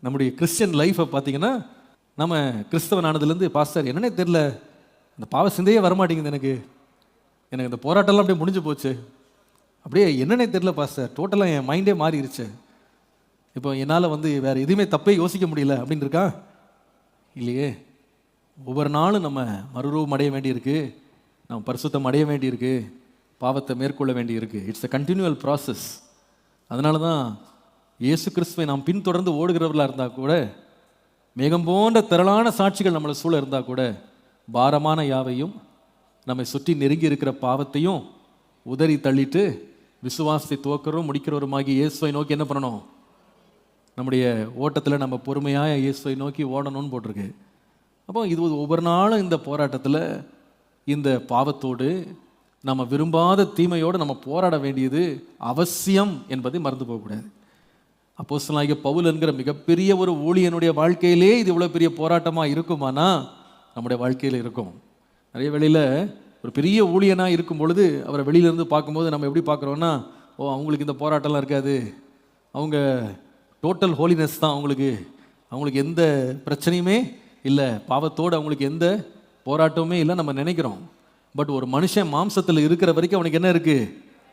நம்முடைய கிறிஸ்டியன் லைஃப்பை பார்த்தீங்கன்னா, நம்ம கிறிஸ்தவன் ஆனதுலேருந்து பாஸ்டர் என்னன்னே தெரில, அந்த பாவ சிந்தையே வரமாட்டேங்குது எனக்கு இந்த போராட்டம்லாம் அப்படியே முடிஞ்சு போச்சு, அப்படியே என்னன்னே தெரில பாஸ்டர், டோட்டலாக என் மைண்டே மாறிடுச்சு, இப்போ என்னால் வேறு எதுவுமே தப்பே யோசிக்க முடியல அப்படின்னு இருக்கா? இல்லையே. ஒவ்வொரு நாளும் நம்ம மறுரூபம் அடைய வேண்டியிருக்கு, நம்ம பரிசுத்தம் அடைய வேண்டியிருக்கு, பாவத்தை மேற்கொள்ள வேண்டியிருக்கு. It's a continual process. அதனால தான் இயேசு கிறிஸ்துவை நாம் பின்தொடர்ந்து ஓடுகிறவர்களாக இருந்தால் கூட, மேகம் போன்ற திரளான சாட்சிகள் நம்மளை சூழ இருந்தால் கூட, பாரமான யாவையும் நம்மை சுற்றி நெருங்கி இருக்கிற பாவத்தையும் உதறி தள்ளிட்டு விசுவாசத்தை துவக்கிறோம் முடிக்கிறவருமாகி இயேசுவை நோக்கி என்ன பண்ணணும்? நம்முடைய ஓட்டத்தில் நம்ம பொறுமையாக இயேசுவை நோக்கி ஓடணும்னு போட்டிருக்கு. அப்போ இது ஒவ்வொரு நாளும் இந்த போராட்டத்தில் இந்த பாவத்தோடு நம்ம விரும்பாத தீமையோடு நம்ம போராட வேண்டியது அவசியம் என்பதை மறந்து போகக்கூடாது. அப்போஸ்தலனாகிய பவுல் என்கிற மிகப்பெரிய ஒரு ஊழியனுடைய வாழ்க்கையிலே இது இவ்வளோ பெரிய போராட்டமாக இருக்குமானா நம்முடைய வாழ்க்கையில் இருக்கும். நிறைய வேளையில் ஒரு பெரிய ஊழியனாக இருக்கும் பொழுது அவரை வெளியிலேருந்து பார்க்கும்போது நம்ம எப்படி பார்க்குறோன்னா, ஓ அவங்களுக்கு இந்த போராட்டம்லாம் இருக்காது, அவங்க டோட்டல் ஹோலினஸ் தான், அவங்களுக்கு எந்த பிரச்சனையுமே இல்லை, பாவத்தோடு அவங்களுக்கு எந்த போராட்டமுமே இல்லை நம்ம நினைக்கிறோம். பட் ஒரு மனுஷன் மாம்சத்தில் இருக்கிற வரைக்கும் அவனுக்கு என்ன இருக்குது?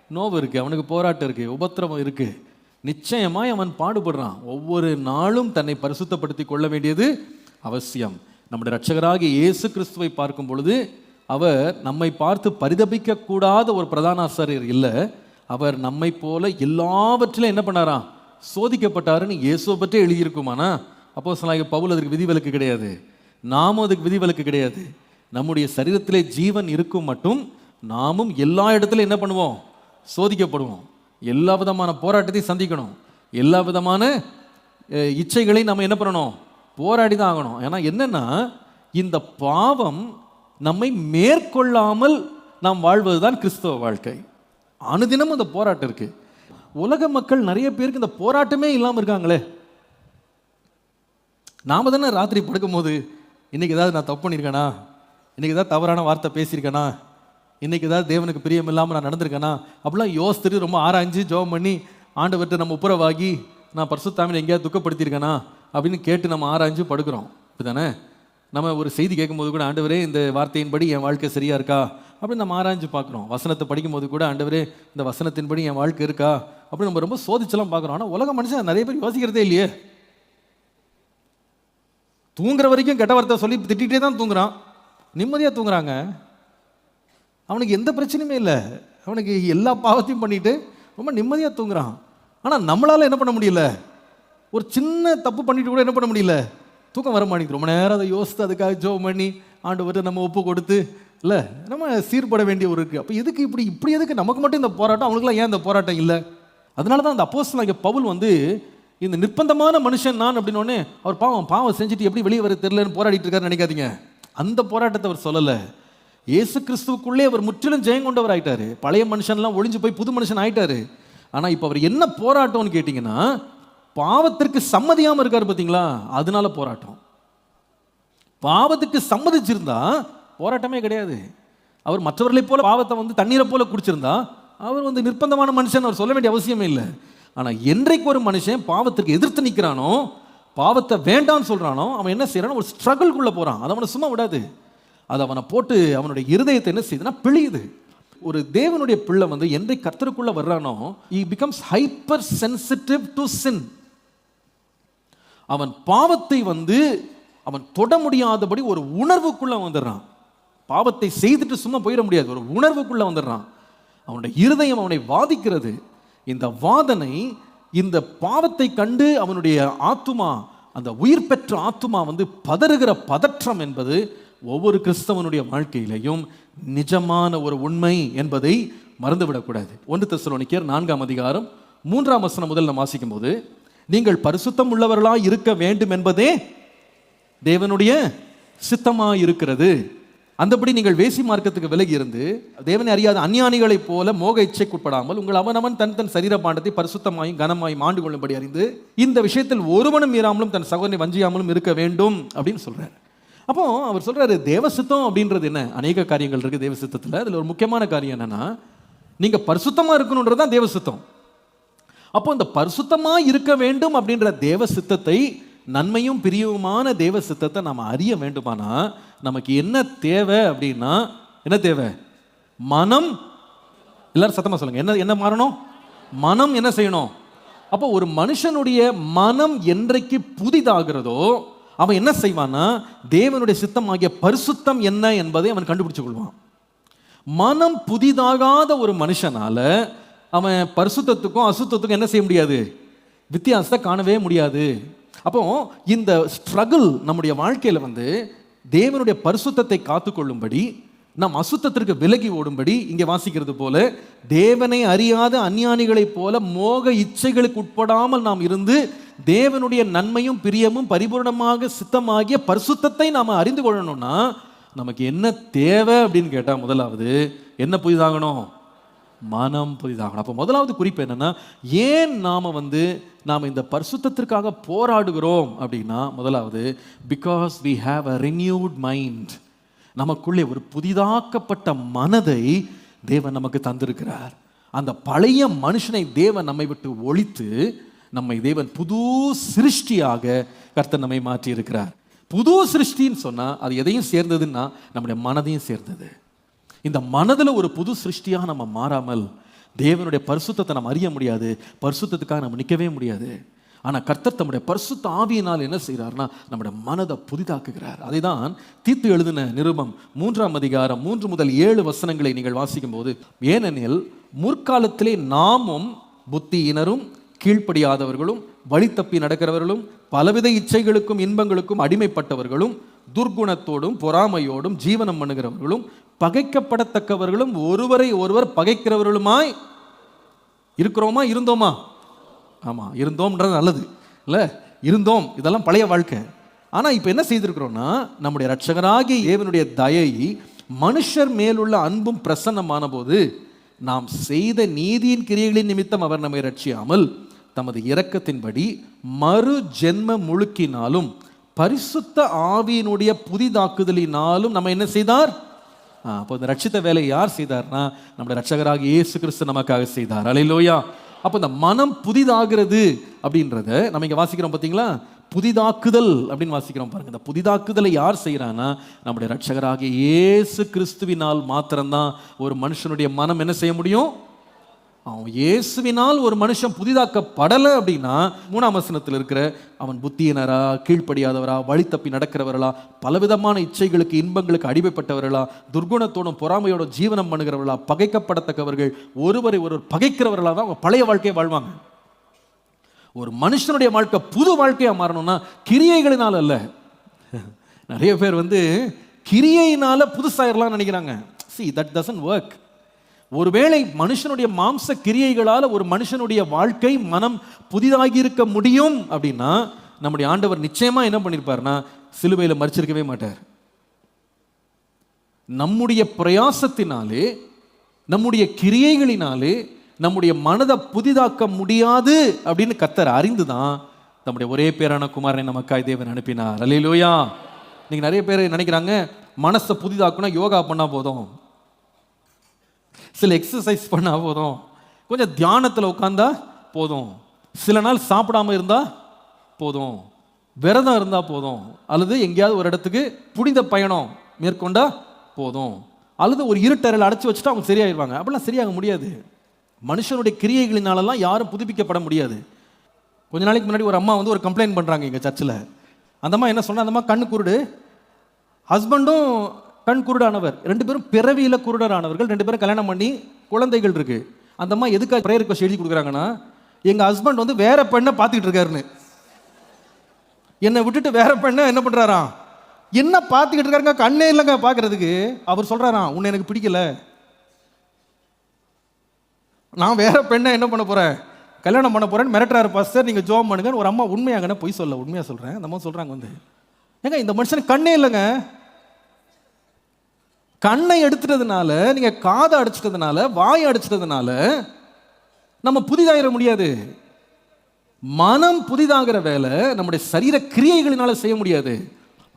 நோவு இருக்குது, அவனுக்கு போராட்டம் இருக்குது, உபத்திரவம் இருக்குது. நிச்சயமாய் அவன் பாடுபடுறான். ஒவ்வொரு நாளும் தன்னை பரிசுத்தப்படுத்தி கொள்ள வேண்டியது அவசியம். நம்முடைய இரட்சகராகிய இயேசு கிறிஸ்துவை பார்க்கும் பொழுது அவர் நம்மை பார்த்து பரிதபிக்க கூடாத ஒரு பிரதான ஆசாரியர் இல்லை. அவர் நம்மை போல எல்லாவற்றிலும் என்ன பண்ணாராம்? சோதிக்கப்பட்டாருன்னு இயேசுவை பற்றி எழுதியிருக்குமானா அப்போஸ்தலனாகிய பவுல் அதுக்கு விதிவிலக்கு கிடையாது, நாமும் அதுக்கு விதிவிலக்கு கிடையாது. நம்முடைய சரீரத்திலே ஜீவன் இருக்கும் மட்டும் நாமும் எல்லா இடத்துலையும் என்ன பண்ணுவோம்? சோதிக்கப்படுவோம். எல்லா விதமான போராட்டத்தையும் சந்திக்கணும், எல்லா விதமான இச்சைகளையும் நம்ம என்ன பண்ணணும்? போராடி தான் ஆகணும். ஏன்னா என்னன்னா, இந்த பாவம் நம்மை மேற்கொள்ளாமல் நாம் வாழ்வது தான் கிறிஸ்தவ வாழ்க்கை. அனுதினமும் இந்த போராட்டம் இருக்கு. உலக மக்கள் நிறைய பேருக்கு இந்த போராட்டமே இல்லாமல் இருக்காங்களே. நாம தானே ராத்திரி படுக்கும் போது இன்னைக்கு ஏதாவது நான் தப்பு பண்ணியிருக்கேனா, இன்னைக்கு ஏதாவது தவறான வார்த்தை பேசியிருக்கேனா, இன்னைக்கு ஏதாவது தேவனுக்கு பிரியம் இல்லாமல் நான் நடந்திருக்கேனா அப்படிலாம் யோசித்துட்டு ரொம்ப ஆராய்ஞ்சு ஜெபம் பண்ணி ஆண்டவர்கிட்ட நம்ம உப்புரவாகி நான் பரிசுத்தாவினை எங்கேயாவது துக்கப்படுத்தியிருக்கேனா அப்படின்னு கேட்டு நம்ம ஆராய்ஞ்சு படுக்கிறோம். இப்படிதானே? நம்ம ஒரு செய்தி கேட்கும்போது கூட, ஆண்டவரே இந்த வார்த்தையின்படி என் வாழ்க்கை சரியா இருக்கா அப்படின்னு நம்ம ஆராய்ஞ்சு பார்க்குறோம். வசனத்தை படிக்கும்போது கூட, ஆண்டவரே இந்த வசனத்தின்படி என் வாழ்க்கை இருக்கா அப்படின்னு நம்ம ரொம்ப சோதிச்செல்லாம் பார்க்குறோம். ஆனால் உலக மனுஷன் நிறைய பேர் யோசிக்கிறதே இல்லையே. தூங்குற வரைக்கும் கெட்ட வார்த்தை சொல்லி திட்டிகிட்டே தான் தூங்குறான், நிம்மதியாக தூங்குறாங்க, அவனுக்கு எந்த பிரச்சனையுமே இல்லை, அவனுக்கு எல்லா பாவத்தையும் பண்ணிட்டு ரொம்ப நிம்மதியாக தூங்குறான். ஆனால் நம்மளால் என்ன பண்ண முடியல? ஒரு சின்ன தப்பு பண்ணிட்டு கூட என்ன பண்ண முடியல? தூக்கம் வர மாட்டேங்குது. ரொம்ப நேரம் அதை யோசித்து அதுக்காக ஜெபம் பண்ணி ஆண்டவர்கிட்ட நம்ம ஒப்பு கொடுத்து இல்லை நம்ம சீர்பட வேண்டிய ஒரு இருக்குது. அப்போ எதுக்கு இப்படி எதுக்கு நமக்கு மட்டும் இந்த போராட்டம், அவங்களுக்குலாம் ஏன் இந்த போராட்டம் இல்லை? அதனால தான் அந்த அப்போஸ்தலனாகிய பவுல் இந்த நிர்பந்தமான மனுஷன் நான் அப்படின்னோடனே அவர் பாவம் செஞ்சுட்டு எப்படி வெளியே வர தெரியலன்னு போராடிட்டு இருக்காருன்னு நினைக்காதீங்க. அந்த போராட்டத்தை அவர் சொல்லலை. இயேசு கிறிஸ்துவுக்குள்ளே அவர் முற்றிலும் ஜெயம் கொண்டவர் ஆயிட்டாரு. பழைய மனுஷன்லாம் ஒழிஞ்சு போய் புது மனுஷன் ஆயிட்டாரு. ஆனால் இப்போ அவர் என்ன போராட்டம்னு கேட்டிங்கன்னா, பாவத்திற்கு சம்மதியாமல் இருக்காரு பார்த்தீங்களா, அதனால போராட்டம். பாவத்துக்கு சம்மதிச்சிருந்தா போராட்டமே கிடையாது. அவர் மற்றவர்களை போல பாவத்தை தண்ணீரை போல குடிச்சிருந்தா அவர் நிர்பந்தமான மனுஷன் அவர் சொல்ல வேண்டிய அவசியமே இல்லை. ஆனால் என்றைக்கு ஒரு மனுஷன் பாவத்திற்கு எதிர்த்து நிற்கிறானோ, பாவத்தை வேண்டாம்னு சொல்றானோ, அவன் என்ன செய்யறானோ ஒரு ஸ்ட்ரகிள்குள்ளே போறான். அதை அவனை சும்மா விடாது. அது அவனை போட்டு அவனுடைய இருதயத்தை என்ன செய்யுதுன்னா பிழியுது. ஒரு தேவனுடைய பிள்ளை என்றைக்கு கர்த்தருக்குள்ள வர்றானோ, he becomes hyper sensitive to sin. அவன் பாவத்தை அவன் தொட முடியாதபடி ஒரு உணர்வுக்குள்ள வந்துடுறான். பாவத்தை செய்துட்டு சும்மா போயிட முடியாது, ஒரு உணர்வுக்குள்ள வந்துடுறான். அவனுடைய இருதயம் அவனை வாதிக்கிறது. இந்த வாதனை, இந்த பாவத்தை கண்டு அவனுடைய ஆத்துமா, அந்த உயிர் பெற்ற ஆத்துமா பதறுகிற பதற்றம் என்பது ஒவ்வொரு கிறிஸ்தவனுடைய வாழ்க்கையிலையும் நிஜமான ஒரு உண்மை என்பதை மறந்துவிடக்கூடாது. 1 தெசலோனிக்கேயர் 4ஆம் அதிகாரம் 3ஆம் வசனம் முதல் நாம் வாசிக்கும் போது, நீங்கள் பரிசுத்தம் உள்ளவர்களாய் இருக்க வேண்டும் என்பதே தேவனுடைய சித்தமாய் இருக்கிறது. அந்தபடி நீங்கள் வேசி மார்க்கத்துக்கு விலகி இருந்து தேவனை அறியாத அஞ்ஞானிகளைப் போல மோக இச்சைக்குட்படாமல் உங்கள் அவனவன் தன் சரீர பாண்டத்தை பரிசுத்தமாயும் கனமாயும் ஆண்டு கொள்ளும்படி அறிந்து இந்த விஷயத்தில் ஒருவனும் மீறாமலும் தன் சகோதரனை வஞ்சியாமலும் இருக்க வேண்டும் அப்படின்னு சொல்றாரு. அப்போ அவர் சொல்றாரு, தேவசித்தம் அப்படின்றது என்ன? அநேக காரியங்கள் இருக்கு தேவசித்தத்தில். அதில் ஒரு முக்கியமான காரியம் என்னன்னா, நீங்க பரிசுத்தமா இருக்கணும்ன்றது தான் தேவசித்தம். அப்போ இந்த பரிசுத்தமா இருக்க வேண்டும் அப்படின்ற தேவசித்தத்தை நன்மையும் பிரியவுமான தேவ சித்தத்தை நாம் அறிய வேண்டுமானா நமக்கு என்ன தேவை அப்படின்னா, என்ன தேவை? மனம். எல்லாரும் சத்தமா சொல்லுங்க, என்ன என்ன மாறணும்? மனம் என்ன செய்யணும்? அப்போ ஒரு மனுஷனுடைய மனம் என்றைக்கு புதிதாகிறதோ அவன் என்ன செய்வான்னா, தேவனுடைய சித்தம் ஆகிய பரிசுத்தம் என்ன என்பதை அவன் கண்டுபிடிச்சு கொள்வான். மனம் புதிதாகாத ஒரு மனுஷனால அவன் பரிசுத்தத்துக்கும் அசுத்தத்துக்கும் என்ன செய்ய முடியாது? வித்தியாசத்தை காணவே முடியாது. அப்போ இந்த ஸ்ட்ரகிள் நம்முடைய வாழ்க்கையில் தேவனுடைய பரிசுத்தத்தை காத்துக்கொள்ளும்படி, நாம் அசுத்தத்திற்கு விலகி ஓடும்படி, இங்கே வாசிக்கிறது போல தேவனை அறியாத அஞ்ஞானிகளைப் போல மோக இச்சைகளுக்கு உட்படாமல் நாம் இருந்து தேவனுடைய நன்மையும் பிரியமும் பரிபூர்ணமாக சித்தமாகிய பரிசுத்தத்தை நாம் அறிந்து கொள்ளணும்னா நமக்கு என்ன தேவை அப்படின்னு கேட்டால், முதலாவது என்ன புதிதாகணும்? மனம் புதிதாகணும். அப்போ முதலாவது குறிப்பு என்னன்னா, ஏன் நாம் இந்த பரிசுத்தத்திற்காக போராடுகிறோம் அப்படின்னா, முதலாவது because we have a renewed mind. நமக்குள்ளே ஒரு புதிதாக்கப்பட்ட மனதை தேவன் நமக்கு தந்திருக்கிறார். அந்த பழைய மனுஷனை தேவன் நம்மை விட்டு ஒழித்து நம்மை தேவன் புது சிருஷ்டியாக கர்த்தர் நம்மை மாற்றி இருக்கிறார். புது சிருஷ்டின்னு சொன்னா அது எதையும் சேர்ந்ததுன்னா நம்முடைய மனதையும் சேர்ந்தது. இந்த மனதில் ஒரு புது சிருஷ்டியாக நம்ம மாறாமல் தேவனுடைய பரிசுத்தத்தை நம்ம அறிய முடியாது, பரிசுத்தத்துக்காக நம்ம நிற்கவே முடியாது. ஆனால் கர்த்தர் தம்முடைய பரிசுத்த ஆவியினால் என்ன செய்கிறார்னா நம்முடைய மனதை புதிதாக்குகிறார். அதை தான் தீத்து எழுதின நிருபம் 3ஆம் அதிகாரம் 3 முதல் 7 வசனங்களை நீங்கள் வாசிக்கும் போது, ஏனெனில் முற்காலத்திலே நாமும் புத்தியினரும் கீழ்ப்படியாதவர்களும் வழி தப்பி நடக்கிறவர்களும் பலவித இச்சைகளுக்கும் இன்பங்களுக்கும் அடிமைப்பட்டவர்களும் துர்குணத்தோடும் பொறாமையோடும் ஜீவனம் பண்ணுகிறவர்களும் பகைக்கப்படத்தக்கவர்களும் ஒருவரை ஒருவர் பகைக்கிறவர்களுமாய் இருக்கிறோமா? இருந்தோமா? ஆமாம், இருந்தோம்ன்றது நல்லது இல்லை? இருந்தோம், இதெல்லாம் பழைய வாழ்க்கை. ஆனால் இப்போ என்ன செய்திருக்கிறோம்னா, நம்முடைய இரட்சகராகிய தேவனுடைய தயை மனுஷர் மேலுள்ள அன்பும் பிரசன்னமான போது நாம் செய்த நீதியின் கிரியைகளின் நிமித்தம் அவர் நம்மை ரட்சியாமல் தமது இரக்கத்தின்படி மறு ஜென்ம முழுக்கினாலும் பரிசுத்த ஆவியினுடைய புதிதாக்குதலினாலும் நம்ம என்ன செய்தார்? அப்போ இந்த ரட்சித்த வேலையை யார் செய்தார்னா, நம்முடைய இரட்சகராகிய இயேசு கிறிஸ்து நமக்காக செய்தார். அல்லேலூயா. அப்போ இந்த மனம் புதிதாகிறது அப்படின்றத நம்ம இங்கே வாசிக்கிறோம் பார்த்தீங்களா? புதிதாக்குதல் அப்படின்னு வாசிக்கிறோம் பாருங்க. இந்த புதிதாக்குதலை யார் செய்கிறான்னா, நம்முடைய இரட்சகராகிய இயேசு கிறிஸ்துவினால் மாத்திரம்தான் ஒரு மனுஷனுடைய மனம் என்ன செய்ய முடியும்? அவன் இயேசுவினால் ஒரு மனுஷன் புதிதாக்கப்படலை அப்படின்னா, 3ஆம் வசனத்தில் இருக்கிற அவன் புத்தியினரா, கீழ்ப்படியாதவரா, வழி தப்பி நடக்கிறவர்களா, பலவிதமான இச்சைகளுக்கு இன்பங்களுக்கு அடிமைப்பட்டவர்களா, துர்குணத்தோடும் பொறாமையோடும் ஜீவனம் பண்ணுகிறவர்களா, பகைக்கப்படத்தக்கவர்கள், ஒருவரை ஒருவர் பகைக்கிறவர்களா தான் அவங்க பழைய வாழ்க்கையை வாழ்வாங்க. ஒரு மனுஷனுடைய வாழ்க்கை புது வாழ்க்கையா மாறணும்னா கிரியைகளினால் அல்ல. நிறைய பேர் கிரியையினால புதுசாயிரலாம் நினைக்கிறாங்க. See, that doesn't work. ஒருவேளை மனுஷனுடைய மாம்ச கிரியைகளால் ஒரு மனுஷனுடைய வாழ்க்கை மனம் புதிதாகி இருக்க முடியும் அப்படின்னா, நம்முடைய ஆண்டவர் நிச்சயமா என்ன பண்ணிருப்பார்னா, சிலுவையில் மரிச்சிருக்கவே மாட்டார். நம்முடைய பிரயாசத்தினாலே, நம்முடைய கிரியைகளினாலே நம்முடைய மனதை புதிதாக்க முடியாது அப்படின்னு கர்த்தர் அறிந்துதான் நம்முடைய ஒரே பேரான குமாரனை நமக்காய் தேவன் அனுப்பினார். அல்லேலூயா. நீங்க நிறைய பேர் நினைக்கிறாங்க, மனசை புதிதாக்குனா யோகா பண்ணா போதும், சில எக்ஸசைஸ் பண்ணா போதும், கொஞ்சம் தியானத்தில் உட்கார்ந்தா போதும், சில நாள் சாப்பிடாம இருந்தா போதும், விரதம் இருந்தா போதும், அல்லது எங்கேயாவது ஒரு இடத்துக்கு புனித பயணம் மேற்கொண்டா போதும், அல்லது ஒரு இருட்டறையில் அடைச்சி வச்சுட்டா அவங்க சரியாயிருவாங்க. அப்படிலாம் சரியாக முடியாது. மனுஷனுடைய கிரியைகளினாலெல்லாம் யாரும் புதுப்பிக்கப்பட முடியாது. கொஞ்ச நாளைக்கு முன்னாடி ஒரு அம்மா ஒரு கம்ப்ளைண்ட் பண்ணுறாங்க எங்கள் சர்ச்சில். அந்த அம்மா என்ன சொன்னா, அந்த அம்மா கண்ணு குருடு, ஹஸ்பண்டும் கண் குருடானவர், 2 பேரும் பிறவியில் குருடரானவர்கள், 2 பேரும் கல்யாணம் பண்ணி குழந்தைகள் இருக்கு. அந்த அம்மா எதுக்காக ப்ரேயர் ரிக்வெஸ்ட் எழுதி கொடுக்குறாங்கன்னா, எங்கள் ஹஸ்பண்ட் வேற பெண்ணை பார்த்துக்கிட்டு இருக்காருன்னு, என்னை விட்டுட்டு வேற பெண்ணை என்ன பண்ணுறாராம், என்ன பார்த்துக்கிட்டு இருக்காருங்க, கண்ணே இல்லைங்க பார்க்கறதுக்கு. அவர் சொல்கிறாராம், உன்னை எனக்கு பிடிக்கல, நான் வேற பெண்ணை என்ன பண்ண போகிறேன், கல்யாணம் பண்ண போகிறேன்னு மிரட்டுறாரு பாஸ்டர், நீங்கள் ஜோம் பண்ணுங்கன்னு. ஒரு அம்மா உண்மையாங்கன்னு பொய் சொல்ல, உண்மையாக சொல்கிறேன். அந்த அம்மா சொல்கிறாங்க, ஏங்க இந்த மனுஷனுக்கு கண்ணே இல்லைங்க, கண்ணை எடுத்துட்டதுனால, நீங்க காதை அடிச்சிட்டதுனால, வாயை அடிச்சிட்டதுனால நம்ம புதிதாகிட முடியாது. மனம் புதிதாகிற வேலை நம்முடைய சரீர கிரியைகளினால செய்ய முடியாது.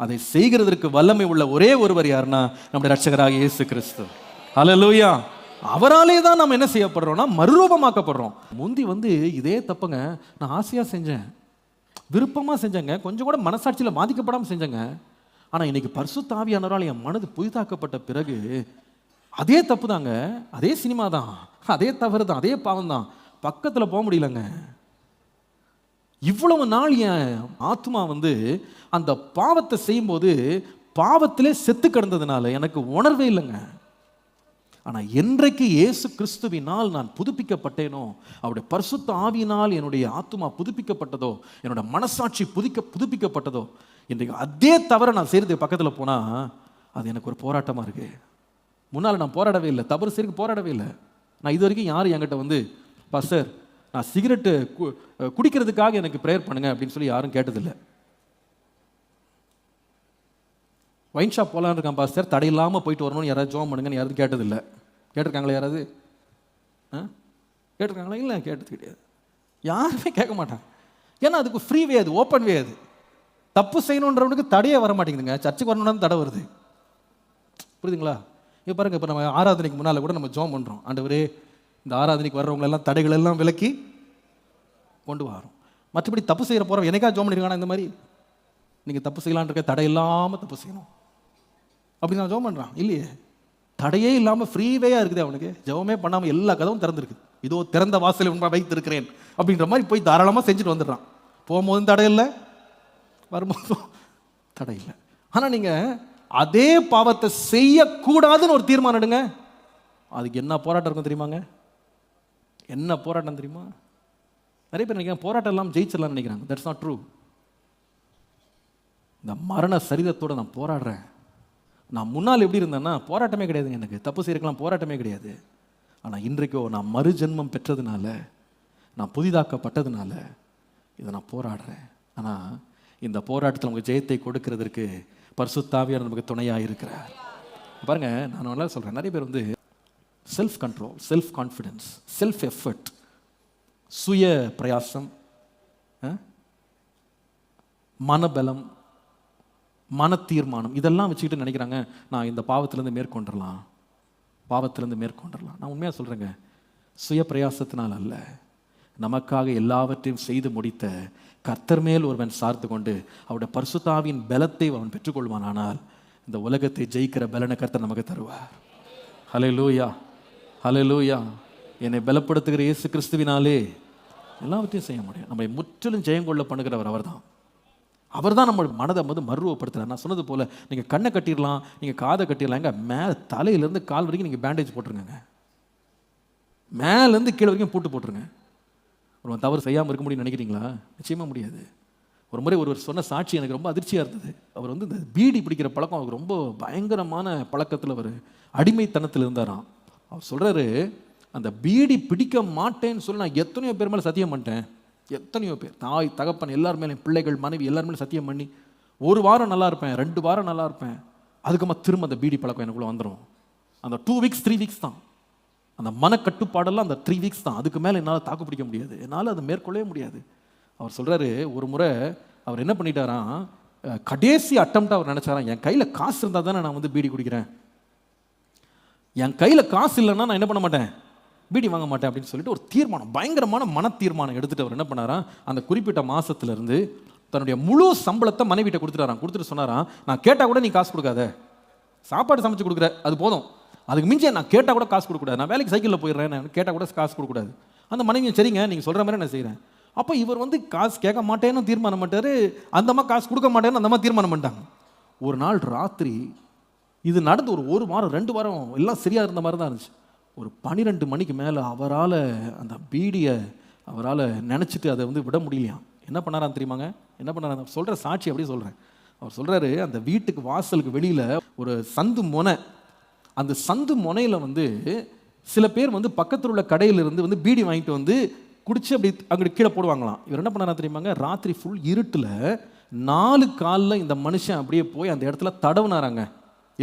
அதை செய்கிறதற்கு வல்லமை உள்ள ஒரே ஒருவர் யாருன்னா, நம்முடைய இரட்சகராகிய இயேசு கிறிஸ்து. ஹல்லேலூயா. அவராலே தான் நம்ம என்ன செய்யப்படுறோம்னா, மறுரூபமாக்கப்படுறோம். முந்தி இதே தப்புங்க நான் ஆசையா செஞ்சேன், விருப்பமாக செஞ்சேங்க, கொஞ்சம் கூட மனசாட்சியில் பாதிக்கப்படாமல் செஞ்சேங்க. ஆனால் இன்னைக்கு பரிசுத்த ஆவியானவரால் என் மனது புதிதாக்கப்பட்ட பிறகு அதே தப்பு தாங்க, அதே சினிமா தான், அதே தவறு தான், அதே பாவம் தான், பக்கத்தில் போக முடியலங்க. இவ்வளவு நாள் என் ஆத்மா வந்து அந்த பாவத்தை செய்யும்போது பாவத்திலே செத்து கிடந்ததுனால எனக்கு உணர்வே இல்லைங்க. ஆனால் என்றைக்கு இயேசு கிறிஸ்துவினால் நான் புதுப்பிக்கப்பட்டேனோ, அவருடைய பரிசுத்த ஆவியினால் என்னுடைய ஆத்மா புதுப்பிக்கப்பட்டதோ, என்னோட மனசாட்சி புதுப்பிக்கப்பட்டதோ, இன்றைக்கு அதே தவிர நான் செய்கிறது பக்கத்தில் போனால் அது எனக்கு ஒரு போராட்டமாக இருக்கு. முன்னால் நான் போராடவே இல்லை, தவறு செய்யறதுக்கு போராடவே இல்லை. நான் இது வரைக்கும் யாரும் என்கிட்ட வந்து பாஸ்டர் நான் சிகரெட்டு குடிக்கிறதுக்காக எனக்கு ப்ரேயர் பண்ணுங்க அப்படின்னு சொல்லி யாரும் கேட்டதில்லை. ஒயின் ஷாப் போகலான்னு இருக்கான் பாஸ்டர், தடையில்லாமல் போயிட்டு வரணும்னு யாராவது ஜோம் பண்ணுங்கன்னு யாரும் கேட்டதில்லை. கேட்டிருக்காங்களா யாராவது? கேட்டிருக்காங்களா? இல்லை, கேட்டது கிடையாது. யாருமே கேட்க மாட்டாங்க. ஏன்னா அதுக்கு ஃப்ரீ வே, அது ஓப்பன் வே. அது தப்பு செய்யணுன்றவனுக்கு தடையே வர மாட்டேங்குதுங்க. சர்ச்சுக்கு வரணும்னு தடை வருது. புரியுதுங்களா? இப்போ பாருங்க, இப்போ நம்ம ஆராதனைக்கு முன்னால் கூட நம்ம ஜோம் பண்ணுறோம், ஆண்டவரே இந்த ஆராதனைக்கு வர்றவங்களெல்லாம் தடைகள் எல்லாம் விலக்கி கொண்டு வரோம். மற்றபடி தப்பு செய்கிற போகிறோம் எனக்கா ஜோம் பண்ணிருக்கானா? இந்த மாதிரி நீங்கள் தப்பு செய்யலான் இருக்க, தடை இல்லாமல் தப்பு செய்யணும் அப்படி நான் ஜோம் பண்ணுறான் இல்லையே. தடையே இல்லாமல் ஃப்ரீவேயாக இருக்குது அவனுக்கு. ஜெபமே பண்ணாமல் எல்லா கதவும் திறந்துருக்கு. இதோ திறந்த வாசலை வைத்திருக்கிறேன் அப்படின்ற மாதிரி போய் தாராளமாக செஞ்சுட்டு வந்துடுறான். போகும்போதும் தடை இல்லை, வரும்போதும் தடை இல்லை. ஆனால் நீங்கள் அதே பாவத்தை செய்யக்கூடாதுன்னு ஒரு தீர்மானம் எடுங்க. அதுக்கு என்ன போராட்டம் இருக்கும் தெரியுமாங்க? என்ன போராட்டம் தெரியுமா? நிறைய பேர் நினைக்கிறாங்க போராட்டம் எல்லாம் ஜெயிச்சிடலாம்னு நினைக்கிறாங்க. That's not true. இந்த மரண சரீரத்தோடு நான் போராடுறேன். நான் முன்னால் எப்படி இருந்தேன்னா போராட்டமே கிடையாதுங்க, எனக்கு தப்பு செய்யறதுக்கெல்லாம் போராட்டமே கிடையாது. ஆனால் இன்றைக்கோ நான் மறு ஜென்மம் பெற்றதுனால, நான் புதிதாக்கப்பட்டதுனால இதை நான் போராடுறேன். ஆனால் இந்த போராட்டத்தில் உங்கள் ஜெயத்தை கொடுக்கறதற்கு பரிசுத்த ஆவியானவர் நமக்கு துணையாக இருக்கிறார். பாருங்க, நான் நல்லா சொல்கிறேன், நிறைய பேர் வந்து self control, self confidence, self effort, சுய பிரயாசம், மனபலம், மன தீர்மானம் இதெல்லாம் வச்சுக்கிட்டு நினைக்கிறாங்க நான் இந்த பாவத்திலேருந்து மேற்கொண்டுடலாம். நான் உண்மையாக சொல்கிறேங்க, சுய பிரயாசத்தினால் அல்ல, நமக்காக எல்லாவற்றையும் செய்து முடித்த கர்த்தர் மேல் ஒருவன் சார்ந்து கொண்டு அவருடைய பரிசுத்த ஆவியின் பலத்தை அவன் பெற்றுக்கொள்வானால் இந்த உலகத்தை ஜெயிக்கிற பலனை கர்த்தர் நமக்கு தருவார். ஹல்லேலூயா, ஹல்லேலூயா. என்னை பலப்படுத்துகிற இயேசு கிறிஸ்துவினாலே எல்லாவற்றையும் செய்ய முடியும். நம்மை முற்றிலும் ஜெயம் கொள்ள பண்ணுகிறவர் அவர் தான் நம்ம மனதை வந்து மறுரூபப்படுத்துகிறார். நான் சொன்னது போல் நீங்கள் கண்ணை கட்டிடலாம், நீங்கள் காதை கட்டிடலாம், எங்க மேலே தலையிலேருந்து கால் வரைக்கும் நீங்கள் பேண்டேஜ் போட்டுருங்க, மேலேருந்து கீழே வரைக்கும் பூட்டு போட்டுருங்க. ஒரு தவறு செய்யாமல் இருக்க முடியும்னு நினைக்கிறீங்களா? நிச்சயமாக முடியாது. ஒரு முறை ஒருவர் சொன்ன சாட்சி எனக்கு ரொம்ப அதிர்ச்சியாக இருந்தது. அவர் வந்து இந்த பீடி பிடிக்கிற பழக்கம் அவருக்கு ரொம்ப பயங்கரமான பழக்கத்தில், அவர் அடிமைத்தனத்தில் இருந்தாராம். அவர் சொல்கிறாரு, அந்த பீடி பிடிக்க மாட்டேன்னு சொல்லி நான் எத்தனையோ பேர் மேலே சத்தியம் பண்ணிட்டேன், எத்தனையோ பேர், தாய் தகப்பன் எல்லாருமே, பிள்ளைகள் மனைவி எல்லாருமே சத்தியம் பண்ணி 1 வாரம் நல்லா இருப்பேன், 2 வாரம் நல்லா இருப்பேன், அதுக்கப்புறமா திரும்ப அந்த பீடி பழக்கம் எனக்குள்ளே வந்துடும். அந்த 2 வீக்ஸ் 3 வீக்ஸ் தான் அந்த மனக்கட்டுப்பாடெல்லாம், அந்த 3 வீக்ஸ் தான். அதுக்கு மேலே என்னால் தாக்கு பிடிக்க முடியாது, என்னால் அதை மேற்கொள்ளவே முடியாது. அவர் சொல்கிறாரு, ஒரு முறை அவர் என்ன பண்ணிட்டாராம், கடைசி அட்டம்ப்டாக அவர் நினச்சாராம், என் கையில் காசு இருந்தால் தானே நான் வந்து பீடி குடிக்கிறேன், என் கையில் காசு இல்லைன்னா நான் என்ன பண்ண மாட்டேன், பீடி வாங்க மாட்டேன் அப்படின்னு சொல்லிட்டு ஒரு தீர்மானம், பயங்கரமான மன தீர்மானம் எடுத்துகிட்டு அவர் என்ன பண்ணாராம், அந்த குறிப்பிட்ட மாதத்துலேருந்து தன்னுடைய முழு சம்பளத்தை மனைவிட்ட கொடுத்துட்டாராம். கொடுத்துட்டு சொன்னாராம், நான் கேட்டால் கூட நீ காசு கொடுக்காத, சாப்பாடு சமைச்சு கொடுக்குற அது போதும், அதுக்கு மிஞ்சி நான் கேட்டால் கூட காசு கொடுக்கக்கூடாது, நான் வேலைக்கு சைக்கிளில் போயிடுறேன், நான் கேட்டால் கூட காசு கொடுக்கக்கூடாது. அந்த மனைவி சரிங்க நீங்கள் சொல்கிற மாதிரி நான் செய்கிறேன். அப்போ இவர் வந்து காசு கேட்க மாட்டேன்னு தீர்மானம் பண்ணிட்டாரு, அந்தம்மா காசு கொடுக்க மாட்டேன்னு அந்தம்மா தீர்மானம் பண்ணிட்டாங்க. ஒரு நாள் ராத்திரி இது நடந்து ஒரு வாரம் 2 வாரம் எல்லாம் சரியாக இருந்த மாதிரி தான் இருந்துச்சு. ஒரு 12 மணிக்கு மேலே அவரால் அந்த பீடியை அவரால் நினச்சிட்டு அதை வந்து விட முடியலையாம். என்ன பண்ணாரான்னு தெரியுமாங்க? என்ன பண்ணாரா சொல்கிற சாட்சி அப்படியே சொல்கிறேன். அவர் சொல்கிறாரு, அந்த வீட்டுக்கு வாசலுக்கு வெளியில் ஒரு சந்து முனை, அந்த சந்து முனையில் வந்து சில பேர் வந்து பக்கத்தில் உள்ள கடையிலிருந்து வந்து பீடி வாங்கிட்டு வந்து குடிச்சு அப்படி அங்கிட்டு கீழே போடுவாங்களாம். இவர் என்ன பண்ணாரா தெரியுமாங்க, ராத்திரி ஃபுல் இருட்டில் 4 காலில் இந்த மனுஷன் அப்படியே போய் அந்த இடத்துல தடவுனாராங்க.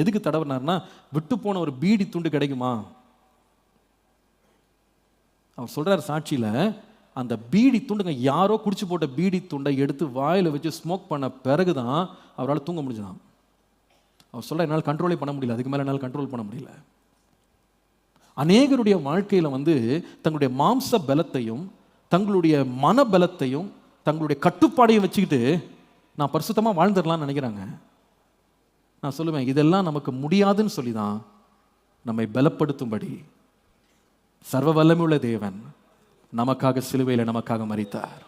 எதுக்கு தடவுனார்னா, விட்டு போன ஒரு பீடி துண்டு கிடைக்குமா. அவர் சொல்கிறார் சாட்சியில், அந்த பீடி துண்டுங்க யாரோ குடிச்சு போட்ட பீடி துண்டை எடுத்து வாயில் வச்சு ஸ்மோக் பண்ண பிறகு தான் அவரால் தூங்க முடிஞ்சுதான். அவர் சொல்ல, என்னால் கண்ட்ரோலே பண்ண முடியல, அதுக்கு மேலே என்னால் கண்ட்ரோல் பண்ண முடியல. அநேகருடைய வாழ்க்கையில் வந்து தங்களுடைய மாம்ச பலத்தையும் தங்களுடைய மன பலத்தையும் தங்களுடைய கட்டுப்பாடையும் வச்சுக்கிட்டு நான் பரிசுத்தமாக வாழ்ந்துடலாம்னு நினைக்கிறாங்க. நான் சொல்லுவேன், இதெல்லாம் நமக்கு முடியாதுன்னு சொல்லி தான் நம்மை பலப்படுத்தும்படி சர்வ வல்லமையுள்ள தேவன் நமக்காக சிலுவையில் நமக்காக மரித்தார்.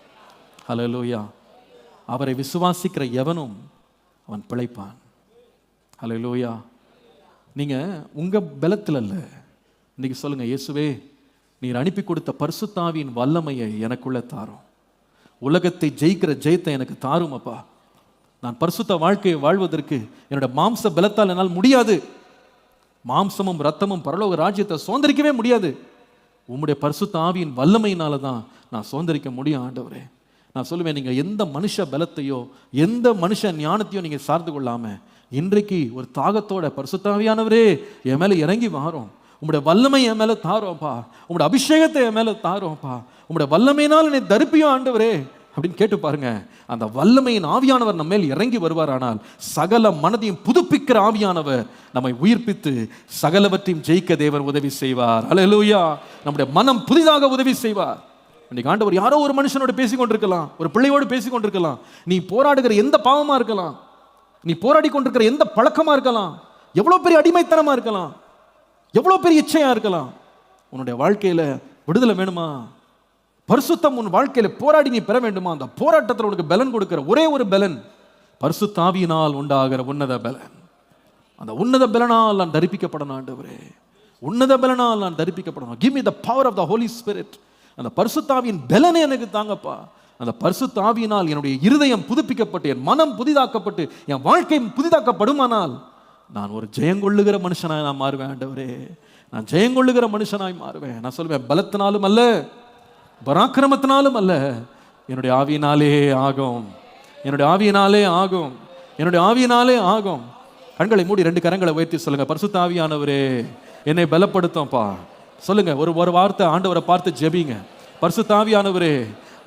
ஹல்லேலூயா. அவரை விசுவாசிக்கிற எவனும் அவன் பிழைப்பான். ஹல்லேலூயா. நீங்க உங்க பலத்தில் அல்ல, இன்னைக்கு சொல்லுங்க, இயேசுவே நீர் அனுப்பி கொடுத்த பரிசுத்தாவியின் வல்லமையை எனக்குள்ள தாரும். உலகத்தை ஜெயிக்கிற ஜெயத்தை எனக்கு தாரும் அப்பா. நான் பரிசுத்த வாழ்க்கையை வாழ்வதற்கு என்னோட மாம்ச பலத்தால் என்னால் முடியாது. மாம்சமும் ரத்தமும் பரலோக ராஜ்யத்தை சுதந்திரிக்கவே முடியாது. உம்முடைய பரிசுத்த ஆவியின் வல்லமையினால தான் நான் சுதந்திரிக்க முடியும் ஆண்டவரே. நான் சொல்லுவேன், நீங்க எந்த மனுஷ பலத்தையோ எந்த மனுஷ ஞானத்தையோ நீங்க சார்ந்து கொள்ளாம இன்றைக்கு ஒரு தாகத்தோட பரிசுத்த ஆவியானவரே என் மேல இறங்கி வாரோம், உம்முடைய வல்லமை என் மேல தாரோம்ப்பா, உம்முடைய அபிஷேகத்தை என் மேல தாரோம்ப்பா, உம்முடைய வல்லமையினால் என்னை தரிப்பியும் ஆண்டவரே அப்படின்னு கேட்டு பாருங்க. அந்த வல்லமையின் ஆவியானவர் நம்ம மேல் இறங்கி வருவார். ஆனால் சகல மனதையும் புதுப்பிக்கிற ஆவியானவர் நம்மை உயிர்ப்பித்து சகலவற்றையும் ஜெயிக்க தேவன் உதவி செய்வார். அல்லேலூயா. நம்முடைய மனம் புதிதாக உதவி செய்வார். இன்னைக்கு ஆண்டவர் யாரோ ஒரு மனுஷனோட பேசிக்கொண்டிருக்கலாம், ஒரு பிள்ளையோடு பேசிக்கொண்டிருக்கலாம். நீ போராடுகிற எந்த பாவமா இருக்கலாம், நீ போராடி கொண்டிருக்கிற எந்த பழக்கமா இருக்கலாம், எவ்வளவு பெரிய அடிமைத்தனமா இருக்கலாம், எவ்வளவு பெரிய இச்சையா இருக்கலாம், உன்னுடைய வாழ்க்கையில விடுதலை வேணுமா, பரிசுத்தம் உன் வாழ்க்கையில போராடி நீ பெற வேண்டுமா, அந்த போராட்டத்தில் உனக்கு பலன் கொடுக்கிற ஒரே ஒரு பலன் பரிசுத்த ஆவியினால் உண்டாகிற உன்னத பலன். அந்த உன்னத பலனால் நான் தரிப்பிக்கப்படணும் ஆண்டவரே, உன்னத பலனால் நான் தரிப்பிக்கப்படணும். Give me the power of the Holy Spirit. அந்த பரிசுத்த ஆவியின் பலனை எனக்கு தாங்கப்பா. அந்த பரிசுத்த ஆவியினால் என்னுடைய இருதயம் புதுப்பிக்கப்பட்டு என் மனம் புதிதாக்கப்பட்டு என் வாழ்க்கை புதிதாக்கப்படுமானால் நான் ஒரு ஜெயங்கொள்ளுகிற மனுஷனாய் நான் மாறுவேன் ஆண்டவரே. நான் ஜெயங்கொள்ளுகிற மனுஷனாய் மாறுவேன். நான் சொல்லுவேன், பலத்தினாலும் அல்ல, பராக்கிரமத்தினாலும் அல்ல, என்னுடைய ஆவியினாலே ஆகும், என்னுடைய ஆவியினாலே ஆகும், என்னுடைய ஆவியினாலே ஆகும். கண்களை மூடி 2 கரங்களை உயர்த்தி சொல்லுங்க, பரிசுத்த ஆவியானவரே என்னை பலப்படுத்தும்பா. சொல்லுங்க, ஒரு வார்த்தை ஆண்டவரை பார்த்து ஜெபிங்க. பரிசுத்த ஆவியானவரே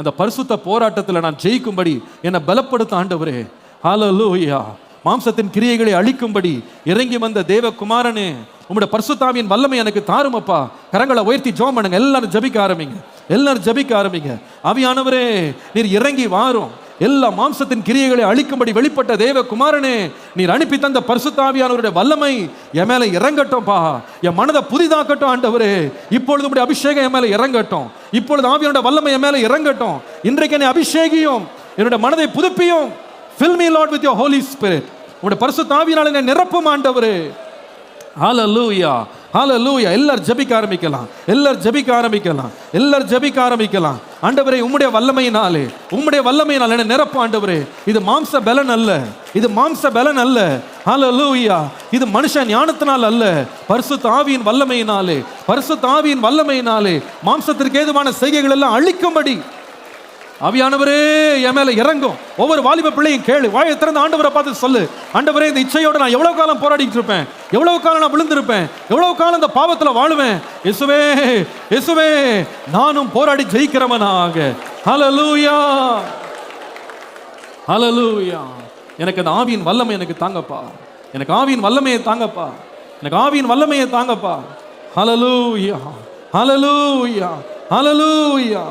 அந்த பரிசுத்த போராட்டத்தில் நான் ஜெயிக்கும்படி என்னை பலப்படுத்த ஆண்டவரே. ஹல்லேலூயா. மாம்சத்தின் கிரியைகளை அழிக்கும்படி இறங்கி வந்த தேவகுமாரனே, உம்முடைய பரிசுத்த ஆவியின் வல்லமை எனக்கு தாருமப்பா. கரங்களை உயர்த்தி ஜெபம் பண்ணுங்க. எல்லாரும் ஜெபிக்க ஆரம்பிங்க, எல்லாரும் ஜெபிக்க ஆரம்பிங்க. ஆவியானவரே நீர் இறங்கி வாரும். எல்லா மாம்சத்தின் கிரியைகளை அழிக்கும்படி வெளிப்பட்ட தேவகுமாரனே, நீர் அனுப்பி தந்த பரிசுத்த ஆவியானவருடைய வல்லமை என் மேல இறங்கட்டும்பா. என் மனதை புதிதாக்கட்டும் ஆண்டவரே. இப்பொழுது உம்முடைய அபிஷேகம் என் மேல இறங்கட்டும். இப்பொழுது ஆவியானோட வல்லமை என் மேல இறங்கட்டும். இன்றைக்கு என்னை அபிஷேகியும், என்னுடைய மனதை புதுப்பியும். Fill me Lord with your Holy Spirit. உம்முடைய பரிசுத்த ஆவியினால என்னை நிரப்பும் ஆண்டவரே. ஹல்லேலூயா, ஹல்லேலூயா. எல்லாரும் ஜெபிக்க ஆரம்பிக்கலாம், எல்லாரும் ஜெபிக்க ஆரம்பிக்கலாம், எல்லாரும் ஜெபிக்க ஆரம்பிக்கலாம். ஆண்டவரே உம்முடைய வல்லமையினாலே, உம்முடைய வல்லமையினாலே என்னை நிரப்பும் ஆண்டவரே. இது மாம்ச பலன் அல்ல, இது மாம்ச பலன் அல்ல. ஹல்லேலூயா. இது மனுஷ ஞானத்தினால் அல்ல, பரிசுத்த ஆவியின் வல்லமையினாலே, பரிசுத்த ஆவியின் வல்லமையினாலே மாம்சத்திற்கு ஏதுவான செய்கைகள் எல்லாம் அழிக்கும்படி ஆவியானவரே என் மேல இறங்கும். ஒவ்வொரு வாலிப பிள்ளையும் கேளு, வாயை திறந்து ஆண்டவரை பார்த்து சொல்லு, ஆண்டவரே இந்த இச்சையோட நான் எவ்வளவு காலம் போராடிட்டு இருப்பேன், எவ்வளவு காலம் நான் விழுந்திருப்பேன், எவ்வளவு காலம் இந்த பாவத்தில் வாழுவேன். இயேசுவே, இயேசுவே நானும் போராடி ஜெயிக்கிறவனாக. ஹல்லேலூயா, ஹல்லேலூயா. எனக்கு அந்த ஆவியின் வல்லமை எனக்கு தாங்கப்பா, எனக்கு ஆவியின் வல்லமையை தாங்கப்பா, எனக்கு ஆவியின் வல்லமையை தாங்கப்பா. ஹல்லேலூயா, ஹல்லேலூயா, ஹல்லேலூயா.